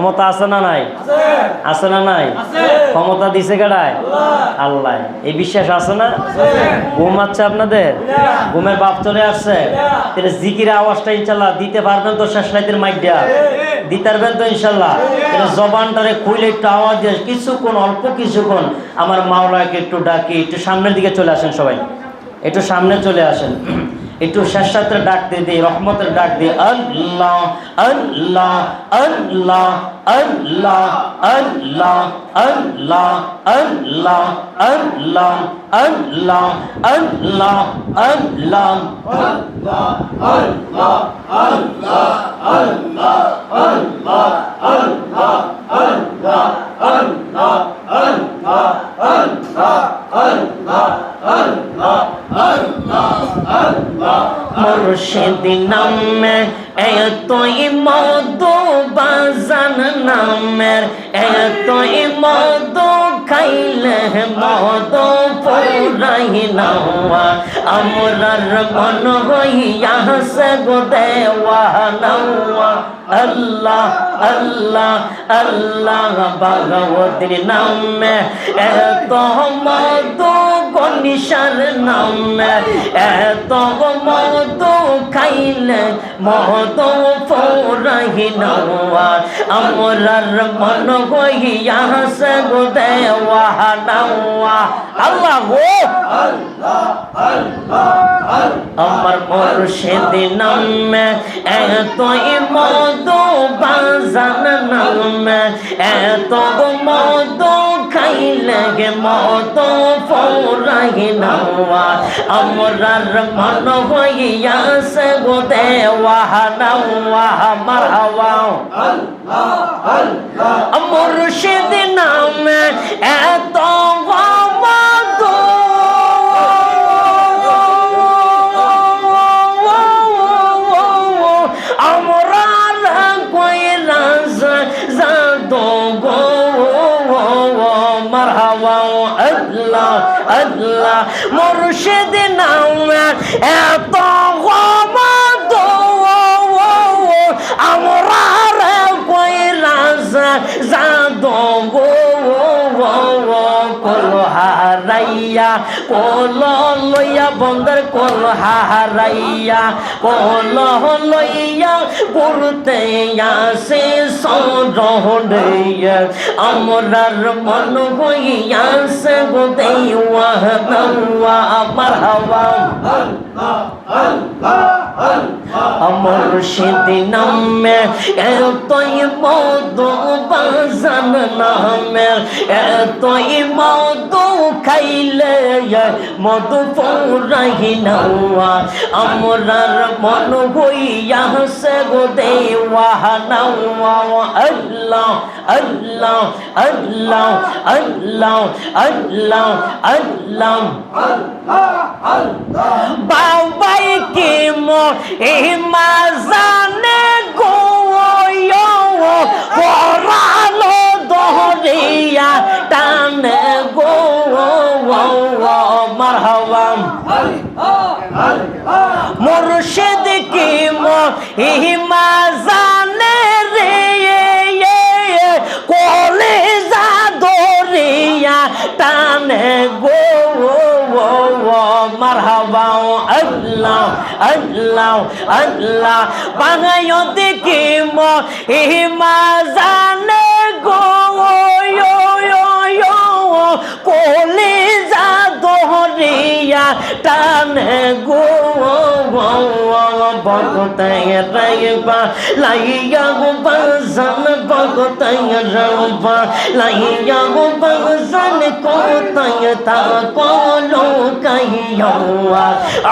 ক্ষমতা আছে না নাই? আছে না নাই? ক্ষমতা দিছে কেডায়? আল্লাহ। এই বিশ্বাস আছে না? ঘুম আছে আপনাদের? ঘুমের বাপ চলে আসছে? তাহলে জিকির আওয়াজটা ইনশাল্লাহ দিতে পারবেন তো? শেষ রাতের মাইডিয়া দিতে পারবেন তো ইনশাল্লাহ? তাহলে জবানটারে খুইলে একটু আওয়াজ দিয়ে কিছুক্ষণ, অল্প কিছুক্ষণ আমার মাওলাকে একটু ডাকি। একটু সামনের দিকে চলে আসেন সবাই, একটু সামনে চলে আসেন, একটু শেষ রাতের ডাক দিয়ে দিই, রহমতের ডাক দিয়ে আল্লাহ আল্লাহ আল্লাহ আল্লাহ আল্লাহ আল্লাহ আল্লাহ আল্লাহ আল্লাহ আল্লাহ আল্লাহ মুর্শিদ নামে এতই মধু, বাজান নামের এতই মধু, খাইলে মধু পুরাই নাওয়া আমরার মন হইয়াছে গো দেওয়ানা। আল্লাহ আল্লাহ আল্লাহ ভগবতীর নামে এত মধু, গণিসার নামে এত মধু, খাইলে মধু পুরাই নাওয়া আমরার মন হইয়াছে গো দেওয়ানা। আল্লাহ গো আমার মুর্শিদ নামে এতই মধু, বাজান নামে এত মধু, খাইলে মধু পুরাই নাওয়া আমরার মন হইয়াছে গো দেওয়ানা। মারহাবা মুর্শিদ নামে এত মধু, আমরার কইরা জাদু গো। মারহাবা আল্লাহ আল্লাহ মুর্শিদ নামে এত মধু, আমরার কইরা জাদু গো। কল হারাইয়া কল লইয়া বন্দর, কল হারাইয়া কল লইয়া করতে আসে সরহড়িয়া আমরার মন হইয়াছে গো দেওয়ানা। মারহাবা মুর্শিদ নামে এতই মধু, বাজান নামে এতই মধু, খাইলে মধু পুরাই নাওয়া আমরার মন হইয়াছে গো দেওয়ানা। আল্লাহ আল্লাহ আল্লাহ আল্লাহ আল্লাহ আল্লাহ বাবাই কি মাজানে গো পরালো দহরিয়া টানে গো। মারহাবা মুর্শিদ কি মাজানে রে কলেজা দরিয়া টানে গো। মারহাবা আল্লাহ আল্লাহ আল্লাহ বাঙায় দেখি মাজানে গো কলেজা দরিয়া টানে গো। বকতায় রাইবা লাইয়া গো বাজান, বকতায় রাইবা লাইয়া গো বাজান, কোথায় তা কলো কাইয়া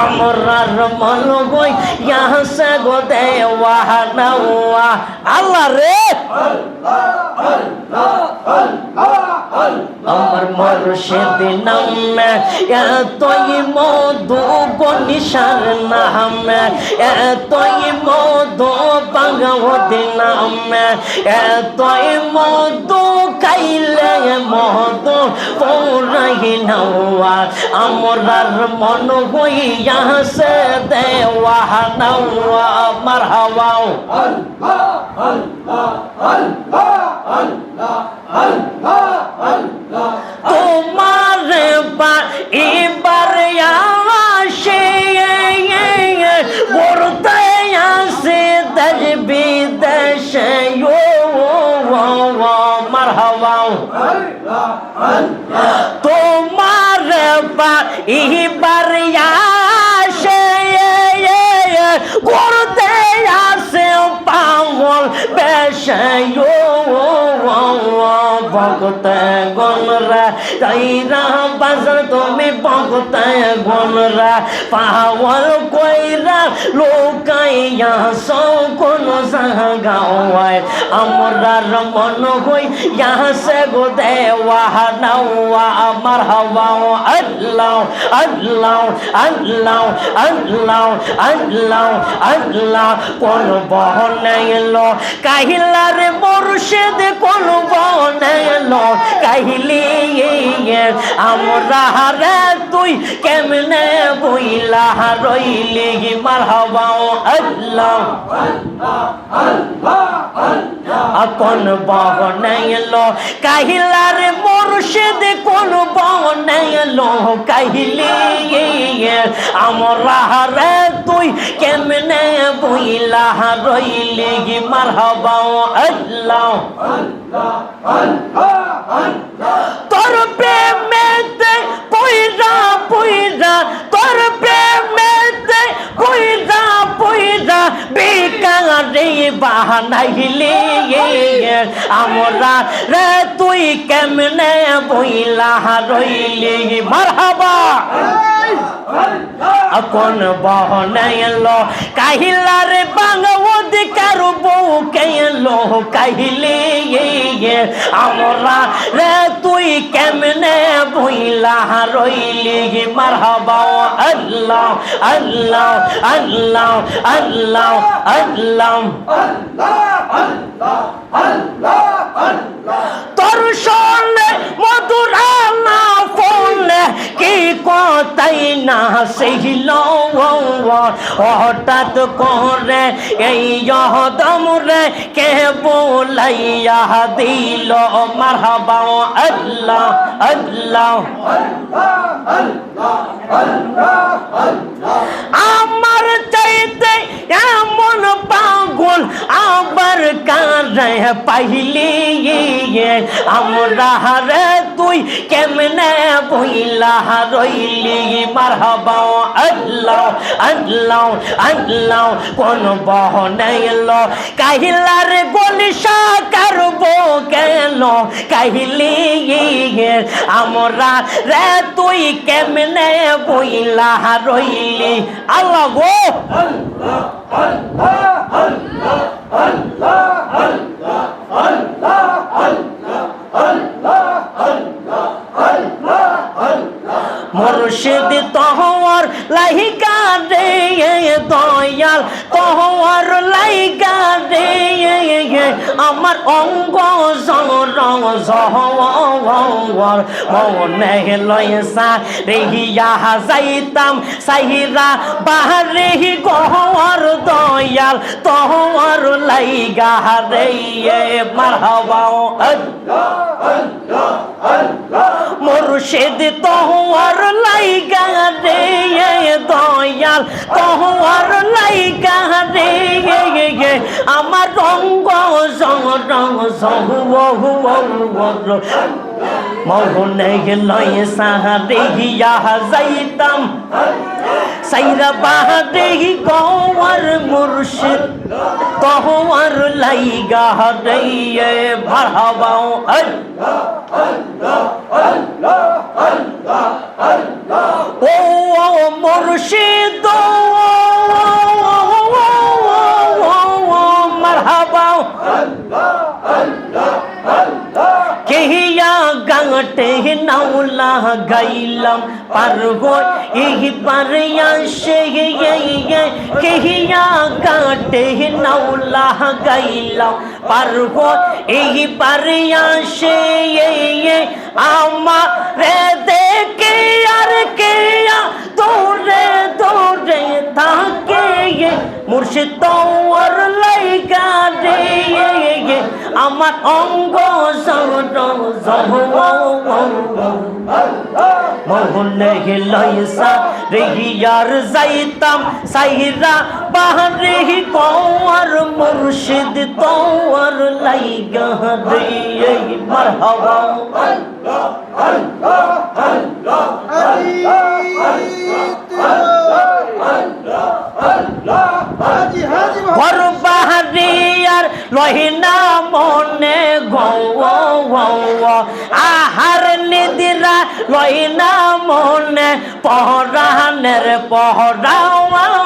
আমরার মন হইয়াছে গো দেওয়ানা। আল্লাহ রে আমার মুর্শিদ নামে এতই মধু, গণিসার নামে এতই মধু, ভগবতী নামে এতই মধু, খাইলে মধু পুরাই নাওয়া আমরার মন হইয়াছে দেওয়ানা। মারহাবা তোমার এবার আসে করতে আসে দেশ বিদেশে মারহাবা তোমার এবার আসে করতে আসে পাগল বেশে ভক্তে গণরা তাইরা বাজার তুমি ভক্তে গণরা পাওয়াল কইরা লোকাইয়া কোন জাগাওয়ায় আমরা মন হই ইয়াসে গো দেওয়া নাওয়া আমার হাওয়া আল্লাহ আল্লাহ আল্লাহ আল্লাহ আল্লাহ আল্লাহ কোন বহনাইলো কাহিলার মুর্শিদ কোন বহনাইলো কাহিলি আমরা রে তুই কেমনে বইলা রইলি মারহাবা আল্লাহ কোন বহনাইলো কাহিলার মুর্শিদ কোন বহনাইলো কাহিলি আমরা রে তুই কেমনে বইলা রইলি মারহাবা আল্লাহ তোর প্রেমেতে পয়রা পয়রা তোর প্রেমেতে পয়রা পয়রা বেকারে বাহানাইলি আমরা রে তুই কেমনে বইলা রইলি মারহাবা কোন বহনাইলো কাহিলার বাংলাদ কারো বউ কেলো কাহিলি আমরা রে তুই কেমনে বইলা রইলি মারহাবা আল্লাহ আল্লাহ আল্লাহ আল্লাহ আল্লাহ তোর শোনে মধুরা না ফোনে কি কথাই না সহিল হঠাৎ করে এই দমরে কে বলাইয়া দিল মারহাবা আল্লাহ আল্লাহ আমার চাইতে এমন পাগল আবার কারে পাইলি আমরা রে তুই কেমনে বইলা রইলি মারহাবা আল্লাহ আল্লাহ আল্লাহ কোন বহনাইলো কাহিলার গলিশা কারবো কেন কাহিলি আমরা রে তুই কেমনে বইলা রইলি আল্লাহ গো আল্লাহ আল্লাহ আল্লাহ আল্লাহ আল্লাহ আল্লাহ আল্লাহ আল্লাহ আল্লাহ আল্লাহ আল্লাহ মুর্শিদ তোহর লাইকা রে দয়াল তোহর লাইকা রে আমার অঙ্গ জর জহর মনে লয়সা রেহিয়া যাইতাম সাহিরা বাহারে গহর দয়াল তোহর লাইগা রে মারহাবা আল্লাহ আল্লাহ আল্লাহ মুর্শিদ তোহর লাইগা রে দয়াল তোহর লাইগা রে আমার রঙ্গ রং মনে লয় সাহারে যাইতাম সাইরা বাহারে গওয়ার মুর্শিদ তোহর লাইগা রে মারহাবা আল্লাহ আল্লাহ আল্লাহ আল্লাহ আল্লাহ ও মুর্শিদ মারহাবা আল্লাহ আল্লাহ আল্লাহ কেহিয়া গাঁটে নাওলা গাইলাম পারগো এই পারিয়া সে কেহিয়া গাঁটে নাওলা গাইলাম পারগো এই পারিয়া সে আমারে দেখে আর কেয়া দৌড়ে দৌড়ে থাকে মুর্শিদ তোর লাইগা রে আমার অঙ্গ মোহনে লইসা রেহিয়ার যাইতাম সাইরা বাহারে কোয়ার মুর্শিদ তোর লাইগা রে মারহাবা ঘর বাহারে আর লহিনা মনে আহার নিদিরা লহিনা মনে পহরানের পহরাওয়ান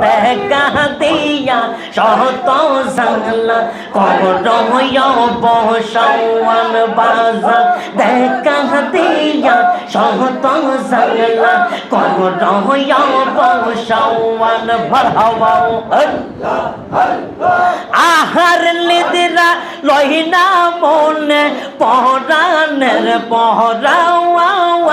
দেখা দিয়া সহত জানলা করয় বহসাওয়ান বাজার দেখা দিয়া সহত জানলা করয় বহসাওয়ান ভরহাওয়াও আহার নিদিরা লহিনা মনে পহরানের পহরাওয়ান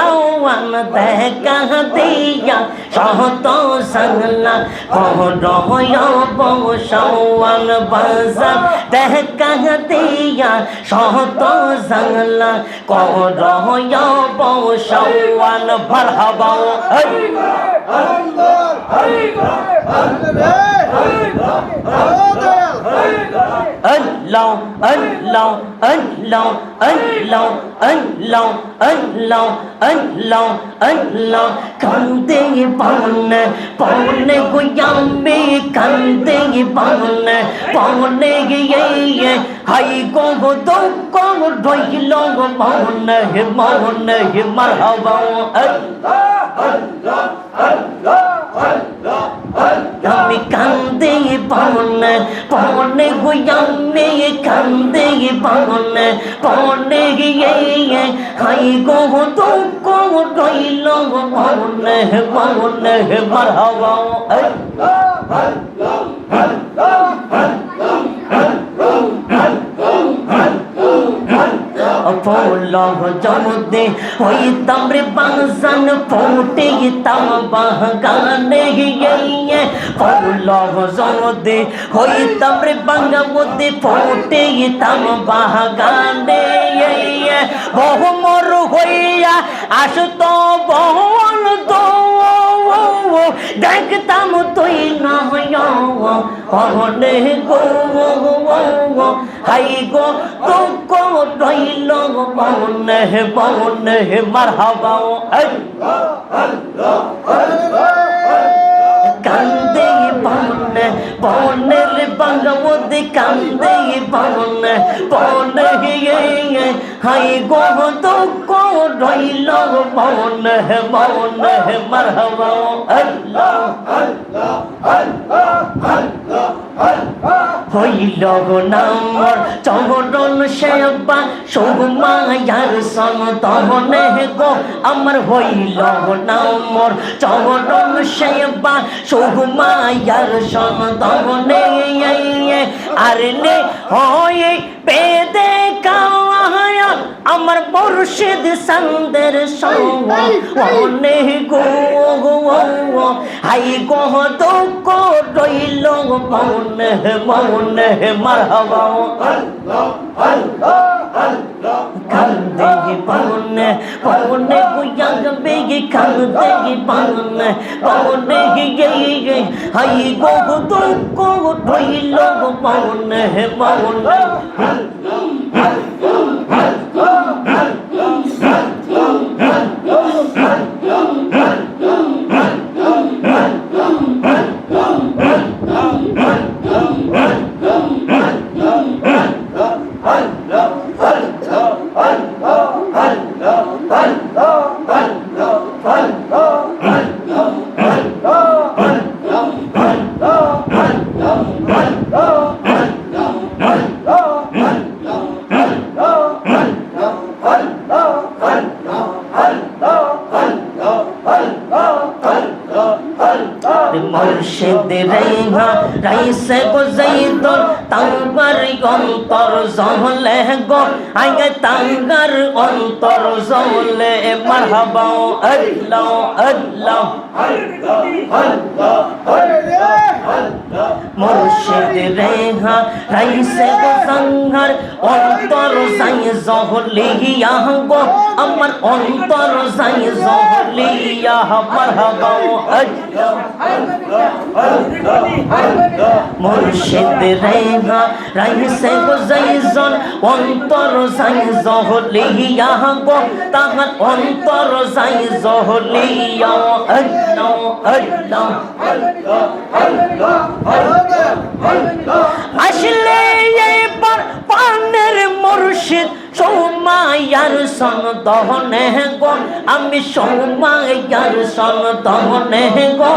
দেখা দিয়া সহত জানলা করয় বহসাওয়ান বাজার দেখা দিয়া সহত জানলা করয় বহসাওয়ান ভরহাওয়াও Allah Allah Allah Allah Allah Allah Allah Allah kande paune goyambe kande paune ye hai go do go doilo paune marhaba Allah Allah Allah Allah আমি কান্দে পাওনে গোয়ামে কান্দে পাওনে গিয়ে হাই গো দুঃখ রইল পাওনে মারহাবা পৌলভ জমদে হইতাম রে বাজান পৌটে গিতাম বাগানে গিয়ে পৌলভ জমদে হইতাম রে বাঙ্গামদে পৌটে গিতাম বাগানে বহু মর হইয়া আসত বহুল তো দেখতাম তুই নয় অনে গো হাই গো তো রইল বনে মারহাবা কান্দে বনের বাঙ্গামদে কান্দে বনে হাই গো দুঃখ রইল বনে মারহাবা আল্লাহ আল্লাহ আল্লাহ আল্লাহ হইল নামর চরণ সেবা সুমায়ার সন্তনে গো আমার হইল নামর চরণ সেবা সুমায়ার সন্তনে আর নে হয়ে পেদে কাওয়া আমার মুর্শিদ সন্দের সনে গো হাই গো দুঃখ রইল মনে মারহাবা কান্দে পাওনে গুয়াবে কান্দে পাওনে গে হাই গো দুঃখ রইল মনে মুর্শিদ রেহা রাইসে গো যাইদর তাওবার অন্তর জলে গো আগে তাঙ্গার অন্তর জলে মারহাবা আল্লাহ আল্লাহ মুর্শিদ রেহা রাইসে গো সংহার অন্তর সাই জহলিয়া গো আমার অন্তর সাই জহলিয়া মারহাবা আল্লাহ মুর্শিদ রেহা রাইসে গো জাইজন অন্তর সাই জহলিয়া গো তাহার অন্তর সাই জহলিয়া আল্লাহ আল্লাহ আসলে এবার পানের মুর্শিদ সৌমায়ার সন দহনে গো আমি সৌমায়ার সন দহনে গো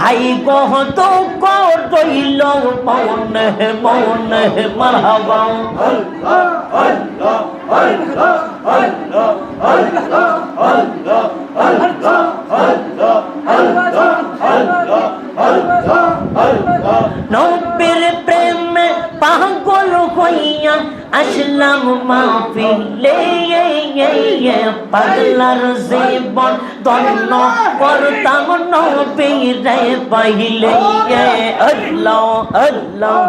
হাই গো তো কইল মনে মনে মারহাবা নবীর প্রেমে পাগল হইয়া আসলাম মাহফিলে পাগলার জীবন ধন্য করতাম নবীরে পাইলে আল্লাহ আল্লাহ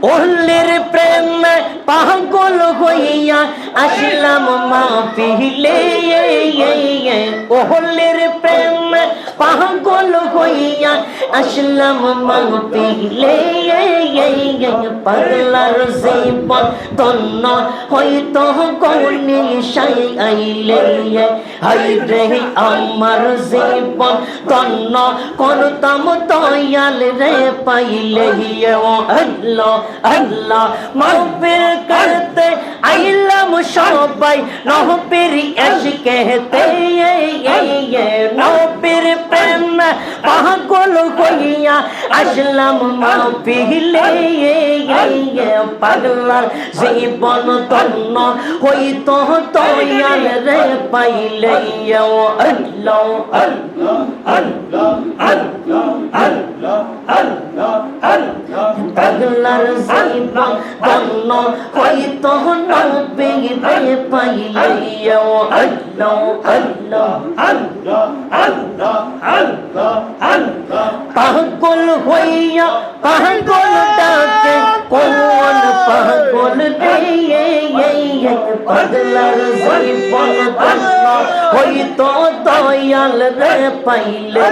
ওহলের প্রেমে পাগল হইয়া আসলাম মাহফিলে ওহলের প্রেমে পাগল হইয়া আসলাম মাহফিলে পাগলার জীবন ধন্য হইতো গৌনি সাই আইলে হাই রে আমার জীবন ধন্য করতাম দয়াল রে পাইলে ও আল্লাহ আল্লাহ মাহফিল করতে আইলাম সবাই নবীর ইশকেতে নবীর প্রেম পাগল হইয়া আসলাম মাহফিলে পাগলার জীবন ধন্য হইতো দয়াল রে পাইলে ও আল্লাহ আল্লাহ আল্লাহ আল্লাহ আল্লাহ আল্লাহ আল্লাহ পাগলার জীবন ধন্য হইতো নবীরে পাইলে ও আল্লাহ আল্লাহ আল্লাহ আল্লাহ আল্লাহ আল্লাহ পাগল হইয়া পাগল ডাকে কোন পাগল রে পাগলার জীবন ধন্য হইতো দয়াল রে পাইলে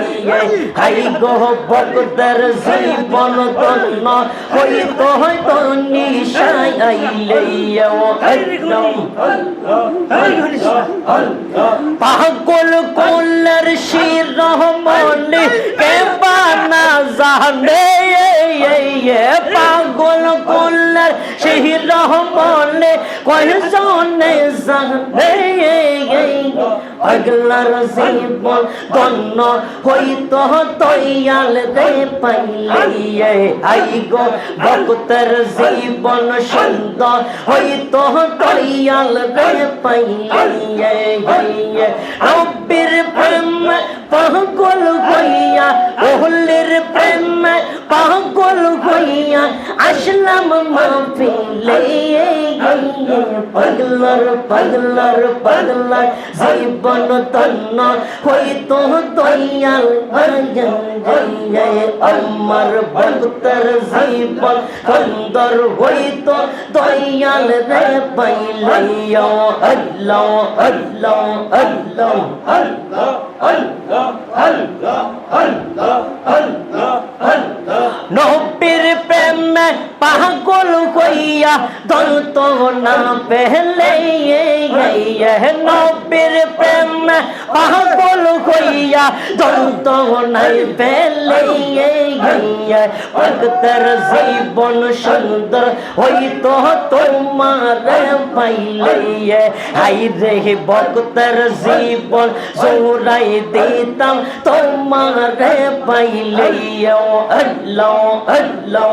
হাই গো ভক্তের জীবন ধন্য হইতো হয়তো নিশাই আইলে ও আল্লাহ পাগল কোলের শিরোমণি কে বানা জানে পাগল কোলের শিরোমণি কয়জনে জানে পাগলার জীবন ধন্য হইতো দয়াল রে পাইলে আই গো ভক্তের জীবন সুন্দর হইতো দয়াল রে পাইলে নবীর প্রেম পাগল হইয়া ওহলের প্রেম পাগল হইয়া আসলাম মাহফিলে পাগলার পাগলার পাগলার জীবন ধন্য হইতো দয়াল আমার ভক্তের জীবন সুন্দর হইতো দয়াল রে পাইলে আল্লাহ আল্লাহ আল্লাহ আল্লাহ আল্লাহ আল্লাহ আল্লাহ আল্লাহ আল্লাহ নবীর প্রেমে পাগল হইয়া দন্ত না পেলে নবীর প্রেমে পাগল হইয়া দন্ত নাই পেলে ভক্তের জীবন সুন্দর হইতো তোমার পাইলে হাই রে ভক্তের জীবন জোড়াই দিতাম তোমার পাইলে আল্লাহ আল্লাহ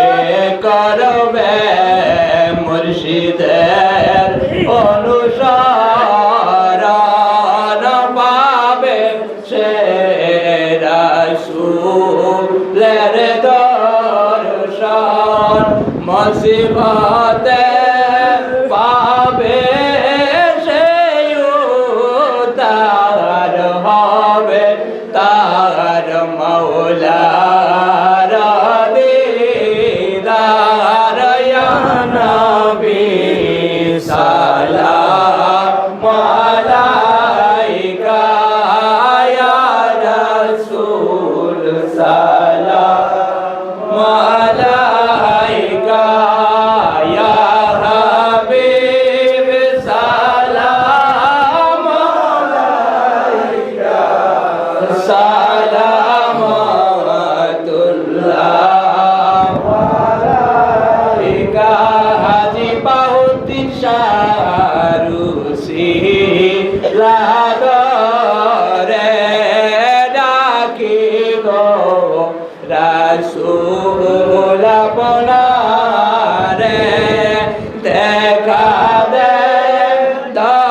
সে করবে মুর্শিদের অনুসরণ পাবে সে রাসূলের দর্শন মুসিবতে পাবে সে উদ্ধার হবে তার মাওলার দিদার ইয়া নবী সালাম আলাইকা ইয়া রাসূল সালাম আলাইকা ইয়া হাবিব সালাম আলাইকা সালাম